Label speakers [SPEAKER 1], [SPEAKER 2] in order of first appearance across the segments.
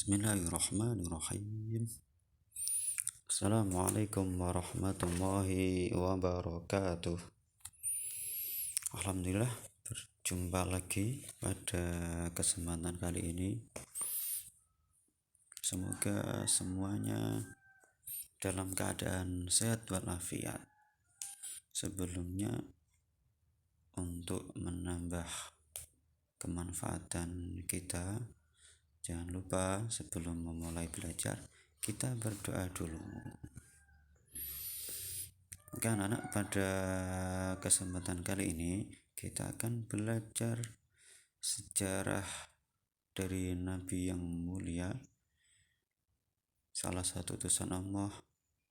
[SPEAKER 1] Bismillahirrahmanirrahim. Assalamualaikum warahmatullahi wabarakatuh. Alhamdulillah, berjumpa lagi pada kesempatan kali ini. Semoga semuanya dalam keadaan sehat walafiat. Sebelumnya, untuk menambah kemanfaatan kita, jangan lupa sebelum memulai belajar kita berdoa dulu. Anak-anak, pada kesempatan kali ini kita akan belajar sejarah dari Nabi yang mulia, salah satu utusan Allah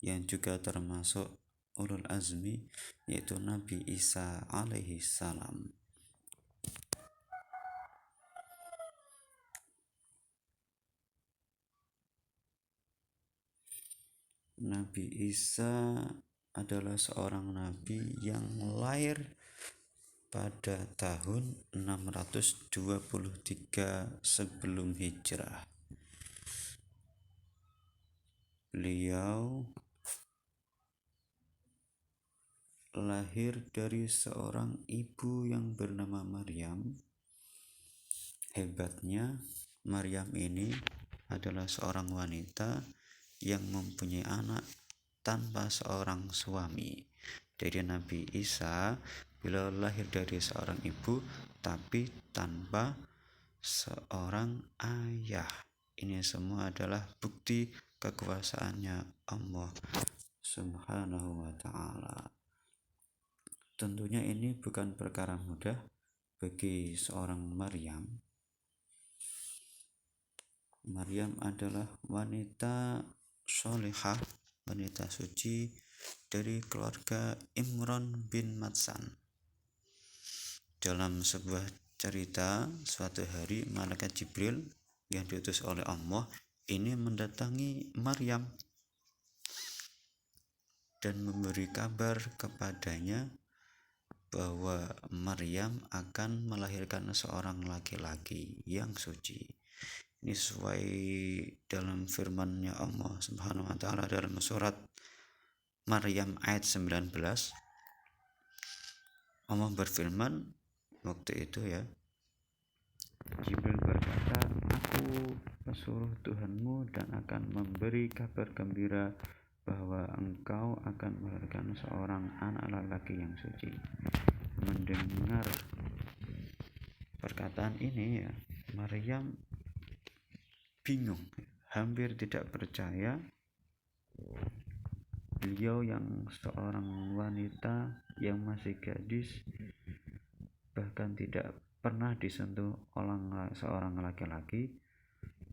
[SPEAKER 1] yang juga termasuk ulul azmi, yaitu Nabi Isa alaihi salam. Nabi Isa adalah seorang nabi yang lahir pada tahun 623 sebelum hijrah. Beliau lahir dari seorang ibu yang bernama Maryam. Hebatnya, Maryam ini adalah seorang wanita yang mempunyai anak tanpa seorang suami. Jadi Nabi Isa beliau lahir dari seorang ibu tapi tanpa seorang ayah. Ini semua adalah bukti kekuasaannya Allah Subhanahu wa ta'ala. Tentunya ini bukan perkara mudah bagi seorang Maryam. Maryam adalah wanita sholihah, wanita suci dari keluarga Imran bin Matsan. Dalam sebuah cerita, suatu hari malaikat Jibril yang diutus oleh Allah ini mendatangi Maryam dan memberi kabar kepadanya bahwa Maryam akan melahirkan seorang laki-laki yang suci. Ini sesuai dalam firman-Nya Allah Subhanahu wa taala dalam surat Maryam ayat 19. Allah berfirman waktu itu, Jibril berkata, "Aku pesuruh Tuhanmu dan akan memberi kabar gembira bahwa engkau akan melahirkan seorang anak laki-laki yang suci." Mendengar perkataan ini, Maryam bingung, hampir tidak percaya. Beliau yang seorang wanita yang masih gadis, bahkan tidak pernah disentuh oleh seorang laki-laki,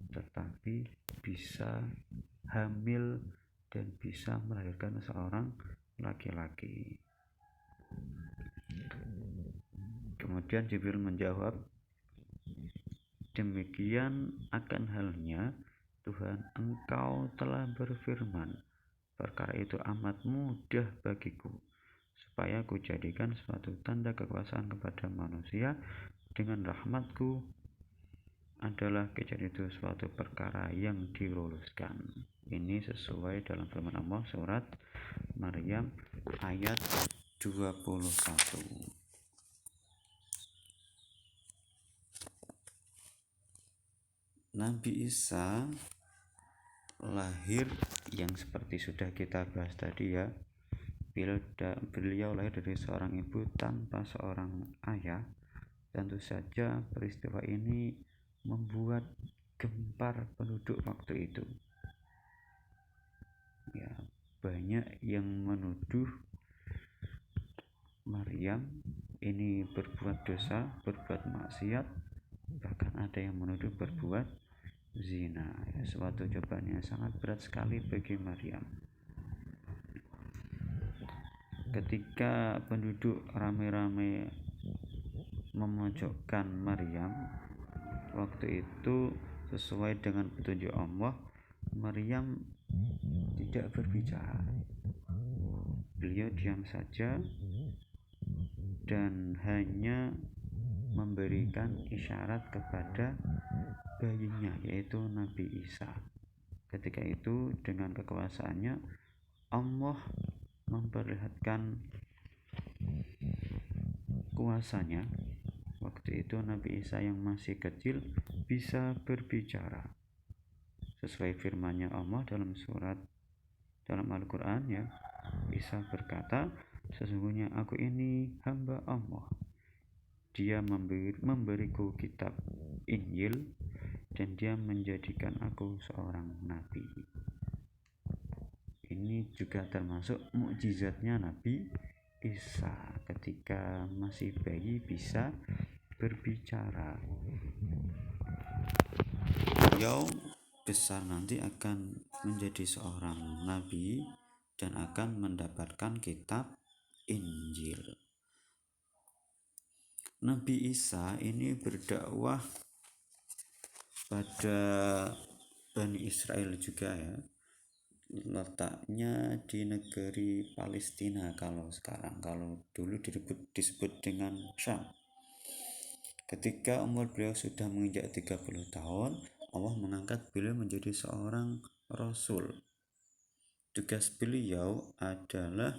[SPEAKER 1] tetapi bisa hamil dan bisa melahirkan seorang laki-laki. Kemudian Jibril menjawab, "Demikian akan halnya Tuhan engkau telah berfirman, perkara itu amat mudah bagiku, supaya ku jadikan suatu tanda kekuasaan kepada manusia dengan rahmatku adalah kejadian itu suatu perkara yang diluluskan." Ini sesuai dalam firman Allah surat Maryam ayat 21. Nabi Isa lahir yang seperti sudah kita bahas tadi, beliau lahir dari seorang ibu tanpa seorang ayah. Tentu saja peristiwa ini membuat gempar penduduk waktu itu. Banyak yang menuduh Maryam ini berbuat dosa, berbuat maksiat, bahkan ada yang menuduh berbuat zina. Suatu cobaan yang sangat berat sekali bagi Maryam. Ketika penduduk ramai-ramai memojokkan Maryam, waktu itu sesuai dengan petunjuk Allah, Maryam tidak berbicara. Beliau diam saja dan hanya memberikan isyarat kepada bayinya, yaitu Nabi Isa. Ketika itu dengan kekuasaannya Allah memperlihatkan kuasanya. Waktu itu Nabi Isa yang masih kecil bisa berbicara sesuai firman-Nya Allah dalam Al-Quran ya. Isa berkata, sesungguhnya aku ini hamba Allah. Dia memberiku kitab Injil dan dia menjadikan aku seorang nabi. Ini juga termasuk mukjizatnya Nabi Isa ketika masih bayi bisa berbicara. Beliau besar nanti akan menjadi seorang nabi dan akan mendapatkan kitab Injil. Nabi Isa ini berdakwah pada Bani Israel juga ya. Letaknya di negeri Palestina kalau sekarang, kalau dulu disebut dengan Syam. Ketika umur beliau sudah menginjak 30 tahun, Allah mengangkat beliau menjadi seorang rasul. Tugas beliau adalah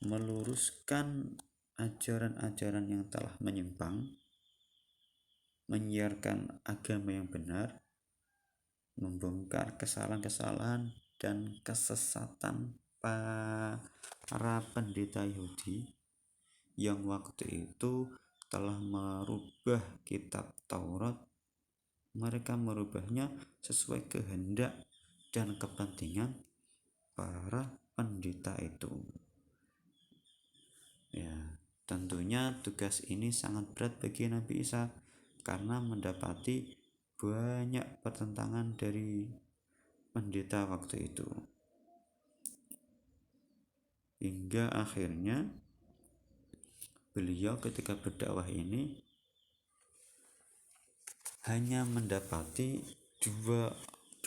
[SPEAKER 1] meluruskan ajaran-ajaran yang telah menyimpang, menyiarkan agama yang benar, membongkar kesalahan-kesalahan dan kesesatan para pendeta Yahudi yang waktu itu telah merubah kitab Taurat. Mereka merubahnya sesuai kehendak dan kepentingan para pendeta itu. Ya, tentunya tugas ini sangat berat bagi Nabi Isa karena mendapati banyak pertentangan dari pendeta waktu itu. Hingga akhirnya beliau ketika berdakwah ini hanya mendapati 12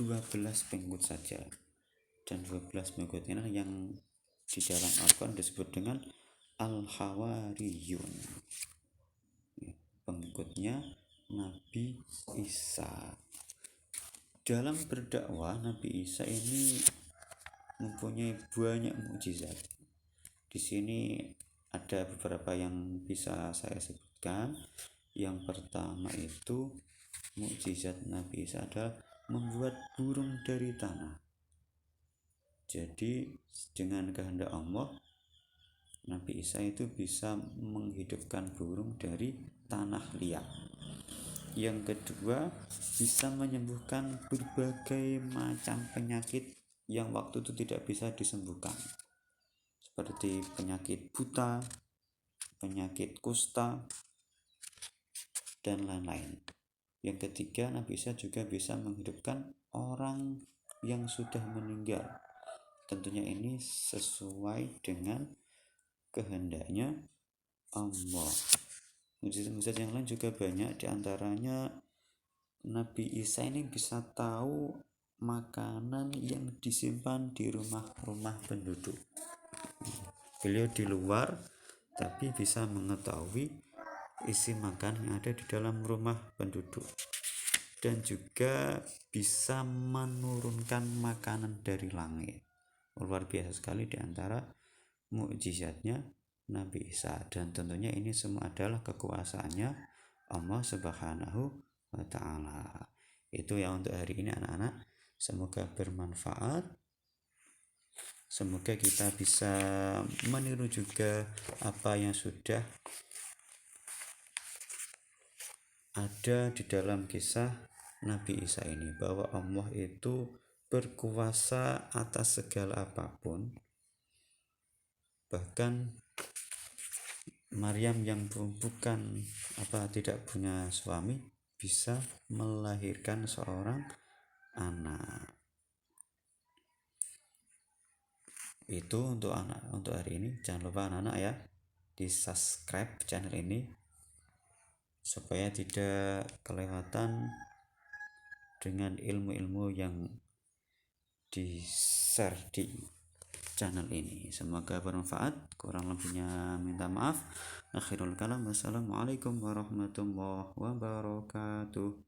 [SPEAKER 1] pengikut saja, dan 12 pengikut ini yang di dalam Al-Quran disebut dengan Al-Hawariyun, pengikutnya Nabi Isa. Dalam berdakwah Nabi Isa ini mempunyai banyak mukjizat. Di sini ada beberapa yang bisa saya sebutkan. Yang pertama itu mukjizat Nabi Isa adalah membuat burung dari tanah. Jadi dengan kehendak Allah, Nabi Isa itu bisa menghidupkan burung dari tanah liat. Yang kedua, bisa menyembuhkan berbagai macam penyakit yang waktu itu tidak bisa disembuhkan, seperti penyakit buta, penyakit kusta, dan lain-lain. Yang ketiga, Nabi Isa juga bisa menghidupkan orang yang sudah meninggal. Tentunya ini sesuai dengan kehendaknya Allah. Mukjizat yang lain juga banyak, diantaranya Nabi Isa ini bisa tahu makanan yang disimpan di rumah-rumah penduduk. Beliau di luar tapi bisa mengetahui isi makan yang ada di dalam rumah penduduk, dan juga bisa menurunkan makanan dari langit. Luar biasa sekali diantara mukjizatnya Nabi Isa, dan tentunya ini semua adalah kekuasaannya Allah Subhanahu wa Ta'ala. Itu ya untuk hari ini anak-anak, semoga bermanfaat. Semoga kita bisa meniru juga apa yang sudah ada di dalam kisah Nabi Isa ini, bahwa Allah itu berkuasa atas segala apapun. Bahkan Maryam yang tidak punya suami bisa melahirkan seorang anak. Itu untuk hari ini. Jangan lupa anak-anak ya, di subscribe channel ini supaya tidak kelewatan dengan ilmu-ilmu yang di share di channel ini. Semoga bermanfaat. Kurang lebihnya minta maaf. Akhirul kalam, wassalamualaikum warahmatullahi wabarakatuh.